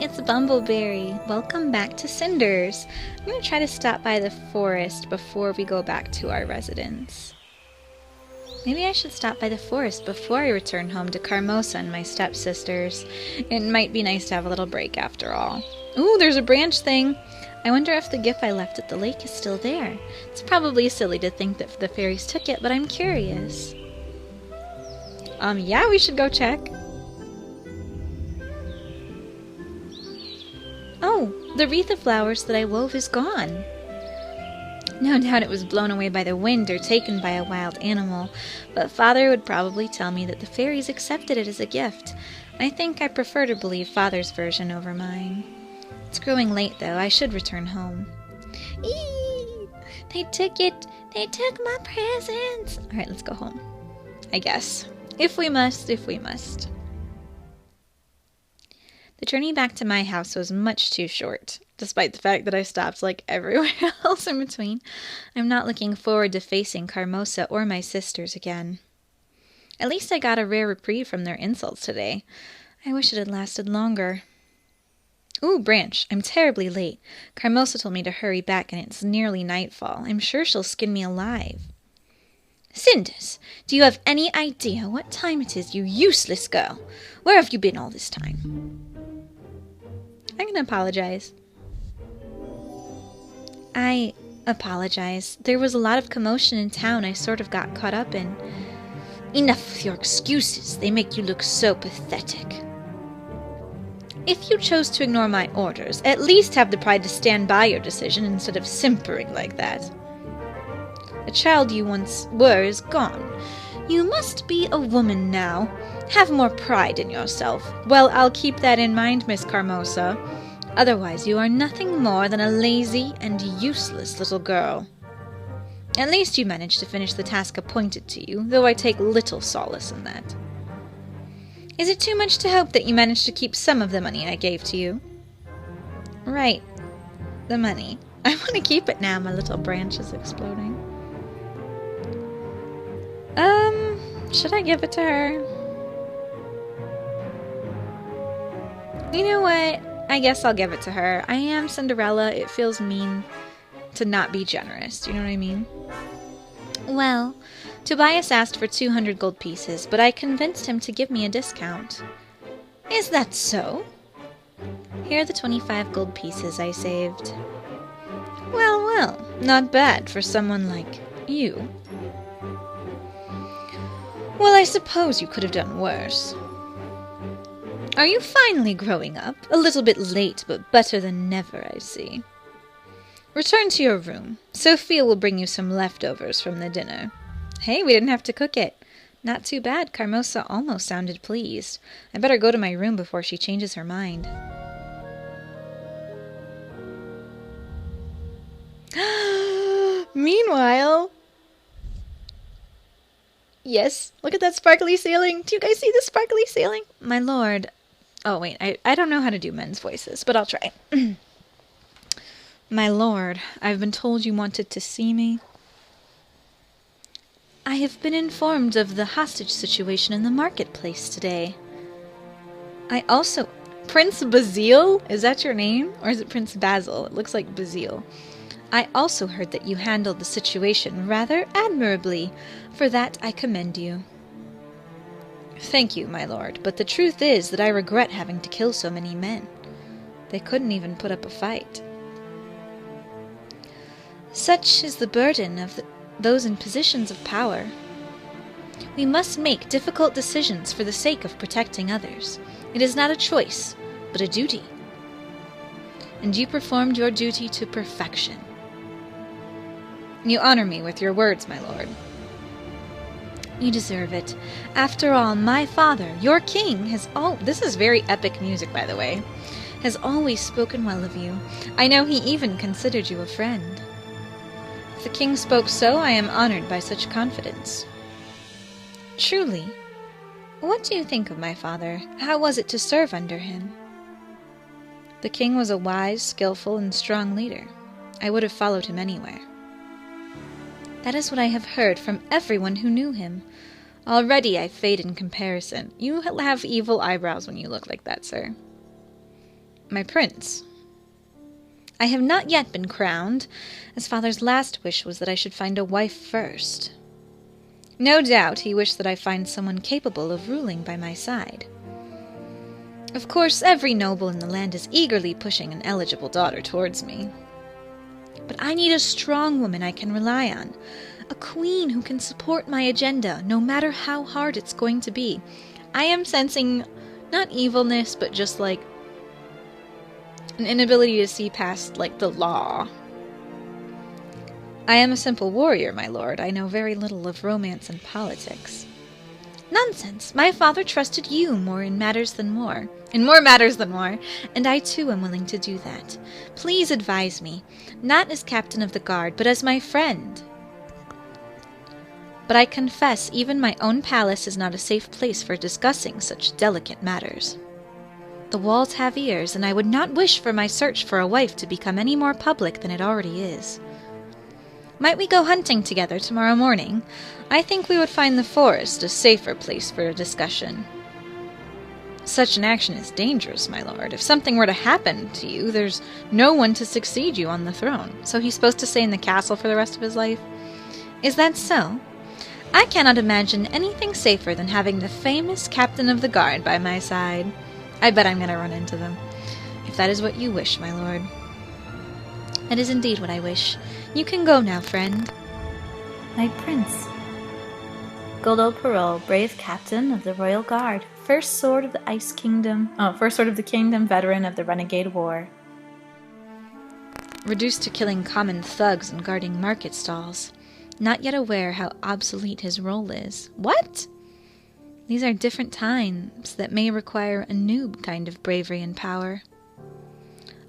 it's Bumbleberry. Welcome back to Cinders. I'm going to try to stop by the forest before we go back to our residence. Maybe I should stop by the forest before I return home to Carmosa and my stepsisters. It might be nice to have a little break after all. Ooh, there's a branch thing. I wonder if the gift I left at the lake is still there. It's probably silly to think that the fairies took it, but I'm curious. Yeah, we should go check. Oh, the wreath of flowers that I wove is gone. No doubt it was blown away by the wind or taken by a wild animal, but Father would probably tell me that the fairies accepted it as a gift. I think I prefer to believe Father's version over mine. It's growing late, though. I should return home. Eee! They took it! They took my presents! Alright, let's go home. I guess. If we must, if we must. The journey back to my house was much too short, despite the fact that I stopped like everywhere else in between. I'm not looking forward to facing Carmosa or my sisters again. At least I got a rare reprieve from their insults today. I wish it had lasted longer. Ooh, Branch, I'm terribly late. Carmosa told me to hurry back and it's nearly nightfall. I'm sure she'll skin me alive. Cinders, do you have any idea what time it is, you useless girl? Where have you been all this time? I'm going to apologize. I apologize. There was a lot of commotion in town I sort of got caught up in. Enough with your excuses. They make you look so pathetic. If you chose to ignore my orders, at least have the pride to stand by your decision instead of simpering like that. The child you once were is gone. You must be a woman now. Have more pride in yourself. Well, I'll keep that in mind, Miss Carmosa. Otherwise, you are nothing more than a lazy and useless little girl. At least you managed to finish the task appointed to you, though I take little solace in that. Is it too much to hope that you managed to keep some of the money I gave to you? Right. The money. I want to keep it now. My little branch is exploding. Should I give it to her? You know what? I guess I'll give it to her. I am Cinderella. It feels mean to not be generous. Do you know what I mean? Well, Tobias asked for 200 gold pieces, but I convinced him to give me a discount. Is that so? Here are the 25 gold pieces I saved. Well, well, not bad for someone like you. Well, I suppose you could have done worse. Are you finally growing up? A little bit late, but better than never, I see. Return to your room. Sophia will bring you some leftovers from the dinner. Hey, we didn't have to cook it. Not too bad. Carmosa almost sounded pleased. I better go to my room before she changes her mind. Meanwhile... Yes, look at that sparkly ceiling. Do you guys see the sparkly ceiling? My lord. Oh, wait, I don't know how to do men's voices, but I'll try. My lord, I've been told you wanted to see me. I have been informed of the hostage situation in the marketplace today. I also... Prince Basile? Is that your name? Or is it Prince Basil? It looks like Basile. I also heard that you handled the situation rather admirably. For that I commend you. Thank you, my lord, but the truth is that I regret having to kill so many men. They couldn't even put up a fight. Such is the burden of those in positions of power. We must make difficult decisions for the sake of protecting others. It is not a choice, but a duty. And you performed your duty to perfection. You honor me with your words, my lord. You deserve it. After all, my father, your king, has this is very epic music, by the way, has always spoken well of you. I know he even considered you a friend. If the king spoke so, I am honored by such confidence. Truly. What do you think of my father? How was it to serve under him? The king was a wise, skillful, and strong leader. I would have followed him anywhere. That is what I have heard from everyone who knew him. Already I fade in comparison. You have evil eyebrows when you look like that, sir. My prince. I have not yet been crowned, as father's last wish was that I should find a wife first. No doubt he wished that I find someone capable of ruling by my side. Of course, every noble in the land is eagerly pushing an eligible daughter towards me. But I need a strong woman I can rely on, a queen who can support my agenda, no matter how hard it's going to be. I am sensing not evilness, but just like an inability to see past, like, the law. I am a simple warrior, my lord. I know very little of romance and politics. Nonsense! My father trusted you in more matters than more, and I too am willing to do that. Please advise me, not as captain of the guard, but as my friend. But I confess, even my own palace is not a safe place for discussing such delicate matters. The walls have ears, and I would not wish for my search for a wife to become any more public than it already is. Might we go hunting together tomorrow morning? I think we would find the forest a safer place for a discussion. Such an action is dangerous, my lord. If something were to happen to you, there's no one to succeed you on the throne. So he's supposed to stay in the castle for the rest of his life? Is that so? I cannot imagine anything safer than having the famous captain of the guard by my side. I bet I'm going to run into them. If that is what you wish, my lord. It is indeed what I wish. You can go now, friend. My prince. Goldo Perot, brave captain of the Royal Guard, first sword of the Kingdom, veteran of the Renegade War. Reduced to killing common thugs and guarding market stalls. Not yet aware how obsolete his role is. What? These are different times that may require a new kind of bravery and power.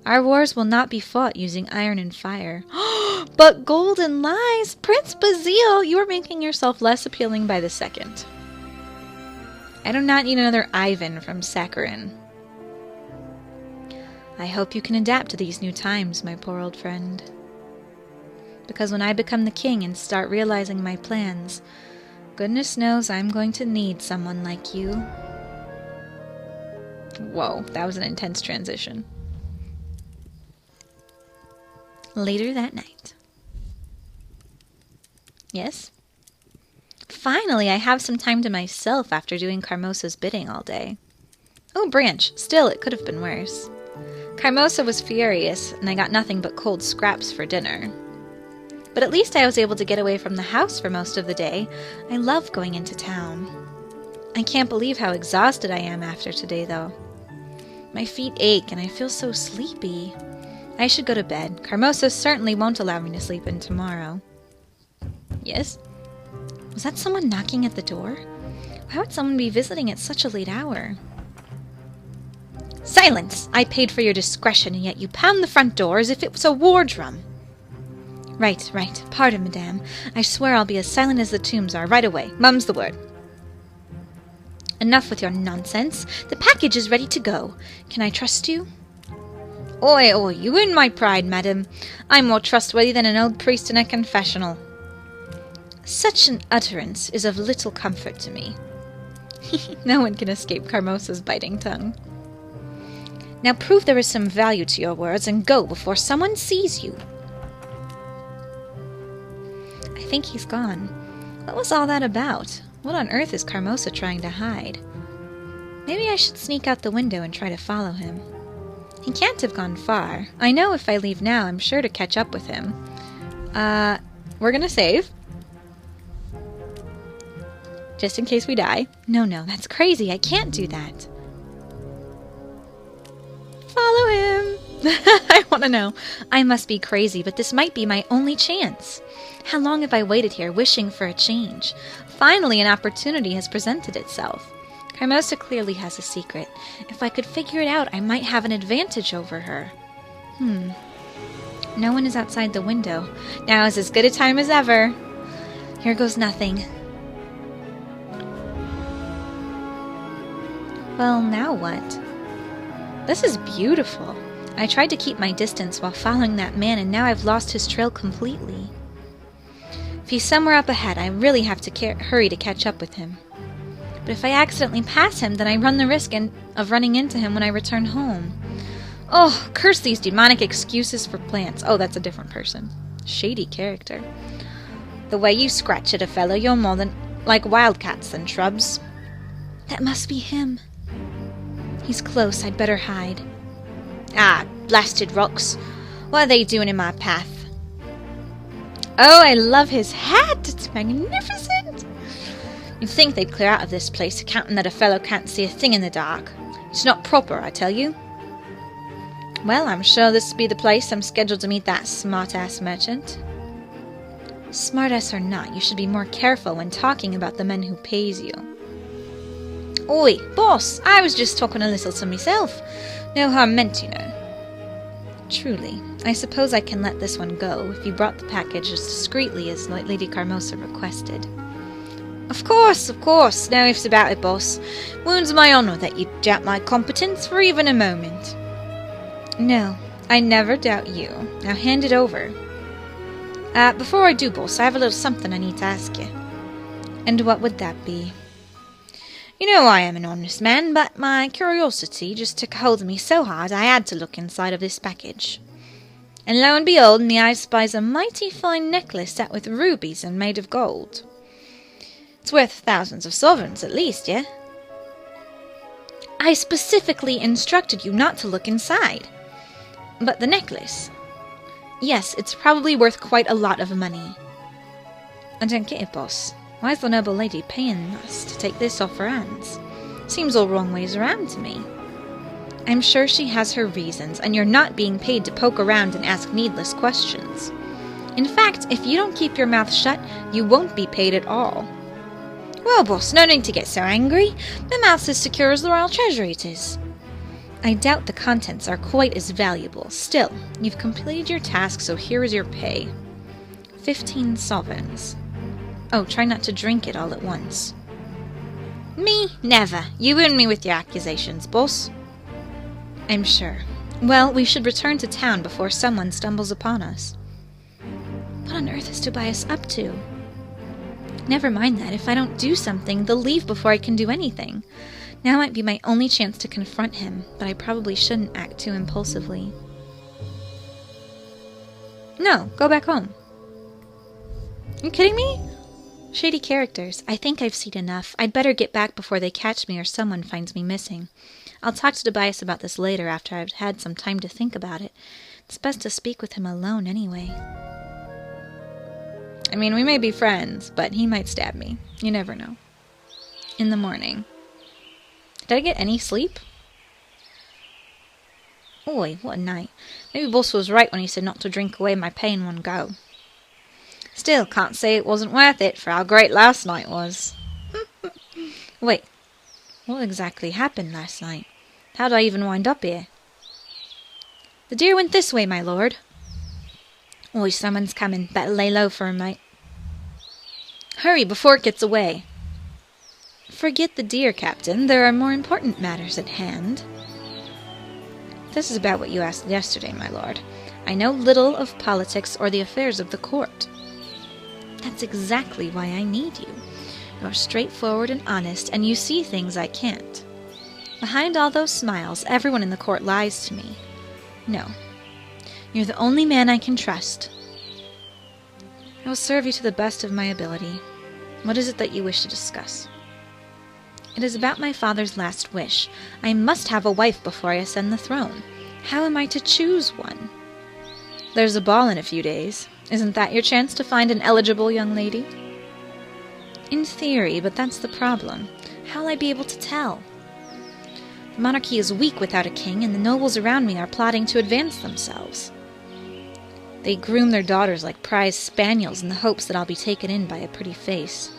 Our wars will not be fought using iron and fire. But golden lies! Prince Bazil, you are making yourself less appealing by the second. I do not need another Ivan from Sakharin. I hope you can adapt to these new times, my poor old friend. Because when I become the king and start realizing my plans, goodness knows I'm going to need someone like you. Whoa, that was an intense transition. Later that night. Yes? Finally, I have some time to myself after doing Carmosa's bidding all day. Oh, Branch, still, it could have been worse. Carmosa was furious, and I got nothing but cold scraps for dinner. But at least I was able to get away from the house for most of the day. I love going into town. I can't believe how exhausted I am after today, though. My feet ache, and I feel so sleepy. I should go to bed. Carmosa certainly won't allow me to sleep in tomorrow. Yes? Was that someone knocking at the door? Why would someone be visiting at such a late hour? Silence! I paid for your discretion, and yet you pound the front door as if it was a war drum. Right. Pardon, madame. I swear I'll be as silent as the tombs are right away. Mum's the word. Enough with your nonsense. The package is ready to go. Can I trust you? Oi, you win my pride, madam. I'm more trustworthy than an old priest in a confessional. Such an utterance is of little comfort to me. No one can escape Carmosa's biting tongue. Now prove there is some value to your words and go before someone sees you. I think he's gone. What was all that about? What on earth is Carmosa trying to hide? Maybe I should sneak out the window and try to follow him. He can't have gone far. I know if I leave now, I'm sure to catch up with him. We're gonna save. Just in case we die. No, that's crazy. I can't do that. Follow him. I want to know. I must be crazy, but this might be my only chance. How long have I waited here, wishing for a change? Finally, an opportunity has presented itself. Carmosa clearly has a secret. If I could figure it out, I might have an advantage over her. No one is outside the window. Now is as good a time as ever. Here goes nothing. Well, now what? This is beautiful. I tried to keep my distance while following that man, and now I've lost his trail completely. If he's somewhere up ahead, I really have to hurry to catch up with him. But if I accidentally pass him, then I run the risk of running into him when I return home. Oh, curse these demonic excuses for plants. Oh, that's a different person. Shady character. The way you scratch at a fellow, you're more than like wildcats than shrubs. That must be him. He's close, I'd better hide. Ah, blasted rocks. What are they doing in my path? Oh, I love his hat. It's magnificent. You'd think they'd clear out of this place, accounting that a fellow can't see a thing in the dark. It's not proper, I tell you. Well, I'm sure this'll be the place I'm scheduled to meet that smart-ass merchant. Smart-ass or not, you should be more careful when talking about the man who pays you. Oi, boss, I was just talking a little to myself. No harm meant, you know. Truly, I suppose I can let this one go if you brought the package as discreetly as Lady Carmosa requested. Of course, no ifs about it, boss. Wounds my honour that you doubt my competence for even a moment. No, I never doubt you. Now hand it over. Before I do, boss, I have a little something I need to ask you. And what would that be? You know I am an honest man, but my curiosity just took hold of me so hard I had to look inside of this package. And lo and behold, me eye spies a mighty fine necklace set with rubies and made of gold. It's worth thousands of sovereigns at least, yeah? I specifically instructed you not to look inside. But the necklace? Yes, it's probably worth quite a lot of money. I don't get it, boss. Why is the noble lady paying us to take this off her hands? Seems all wrong ways around to me. I'm sure she has her reasons, and you're not being paid to poke around and ask needless questions. In fact, if you don't keep your mouth shut, you won't be paid at all. Well, boss, no need to get so angry. My mouth's as secure as the royal treasury it is. I doubt the contents are quite as valuable. Still, you've completed your task, so here is your pay. 15 sovereigns. Oh, try not to drink it all at once. Me? Never. You wound me with your accusations, boss. I'm sure. Well, we should return to town before someone stumbles upon us. What on earth is Tobias up to? Never mind that. If I don't do something, they'll leave before I can do anything. Now might be my only chance to confront him, but I probably shouldn't act too impulsively. No, go back home. Are you kidding me? Shady characters. I think I've seen enough. I'd better get back before they catch me or someone finds me missing. I'll talk to Tobias about this later after I've had some time to think about it. It's best to speak with him alone anyway. I mean, we may be friends, but he might stab me. You never know. In the morning. Did I get any sleep? Oi, what a night. Maybe boss was right when he said not to drink away my pay in one go. Still, can't say it wasn't worth it for how great last night was. Wait, what exactly happened last night? How'd I even wind up here? The deer went this way, my lord. Oi, someone's coming. Better lay low for him, mate. Hurry before it gets away. Forget the deer, Captain. There are more important matters at hand. This is about what you asked yesterday, my lord. I know little of politics or the affairs of the court. That's exactly why I need you. You're straightforward and honest, and you see things I can't. Behind all those smiles, everyone in the court lies to me. No. You're the only man I can trust. I will serve you to the best of my ability. What is it that you wish to discuss? It is about my father's last wish. I must have a wife before I ascend the throne. How am I to choose one? There's a ball in a few days. Isn't that your chance to find an eligible young lady? In theory, but that's the problem. How'll I be able to tell? The monarchy is weak without a king, and the nobles around me are plotting to advance themselves. They groom their daughters like prize spaniels in the hopes that I'll be taken in by a pretty face.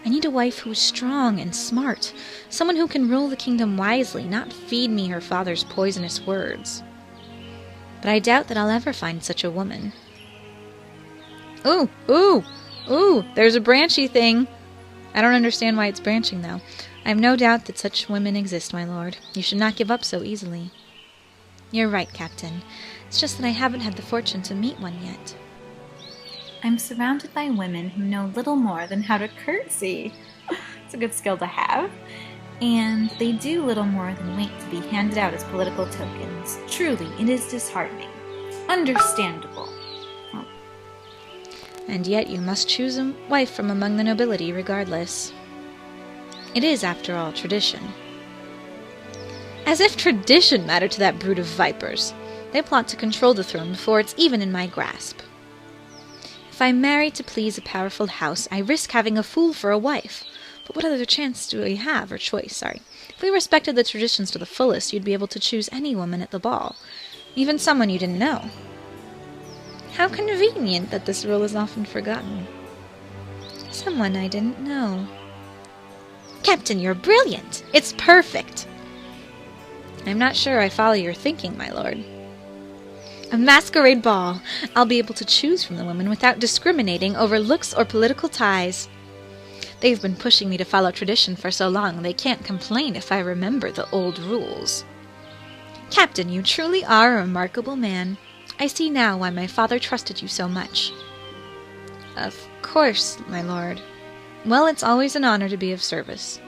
I need a wife who is strong and smart, someone who can rule the kingdom wisely, not feed me her father's poisonous words. But I doubt that I'll ever find such a woman. Ooh, ooh, ooh, there's a branchy thing. I don't understand why it's branching, though. I have no doubt that such women exist, my lord. You should not give up so easily. You're right, Captain. It's just that I haven't had the fortune to meet one yet. I'm surrounded by women who know little more than how to curtsy. It's a good skill to have. And they do little more than wait to be handed out as political tokens. Truly, it is disheartening. Understandable. And yet you must choose a wife from among the nobility regardless. It is, after all, tradition. As if tradition mattered to that brood of vipers. They plot to control the throne before it's even in my grasp. If I marry to please a powerful house, I risk having a fool for a wife. But what other chance do we have, or choice, If we respected the traditions to the fullest, you'd be able to choose any woman at the ball, even someone you didn't know. How convenient that this rule is often forgotten. Someone I didn't know. Captain, you're brilliant! It's perfect! I'm not sure I follow your thinking, my lord. A masquerade ball! I'll be able to choose from the women without discriminating over looks or political ties. They've been pushing me to follow tradition for so long, they can't complain if I remember the old rules. Captain, you truly are a remarkable man. I see now why my father trusted you so much. Of course, my lord. Well, it's always an honor to be of service.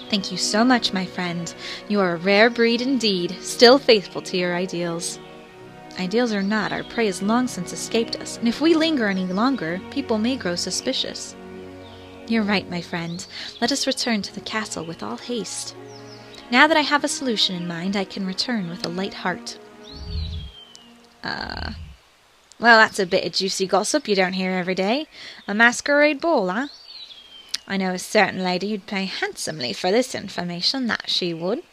Thank you so much, my friend. You are a rare breed indeed, still faithful to your ideals. Ideals or not, our prey has long since escaped us, and if we linger any longer, people may grow suspicious. You're right, my friend. Let us return to the castle with all haste. Now that I have a solution in mind, I can return with a light heart. Well, that's a bit of juicy gossip you don't hear every day. A masquerade ball, huh? I know a certain lady who'd pay handsomely for this information, that she would.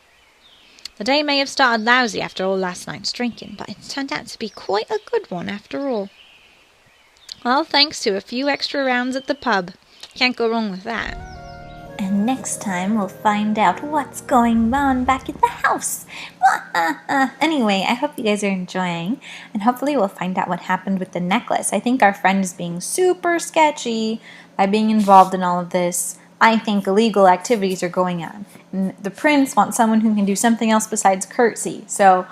The day may have started lousy after all last night's drinking, but it's turned out to be quite a good one after all. All thanks to a few extra rounds at the pub. Can't go wrong with that. And next time we'll find out what's going on back at the house. Anyway, I hope you guys are enjoying, and hopefully we'll find out what happened with the necklace. I think our friend is being super sketchy by being involved in all of this. I think illegal activities are going on. And the prince wants someone who can do something else besides curtsy. So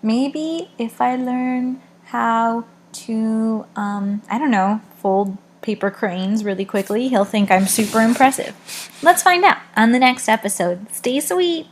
maybe if I learn how to, fold paper cranes really quickly, he'll think I'm super impressive. Let's find out on the next episode. Stay sweet!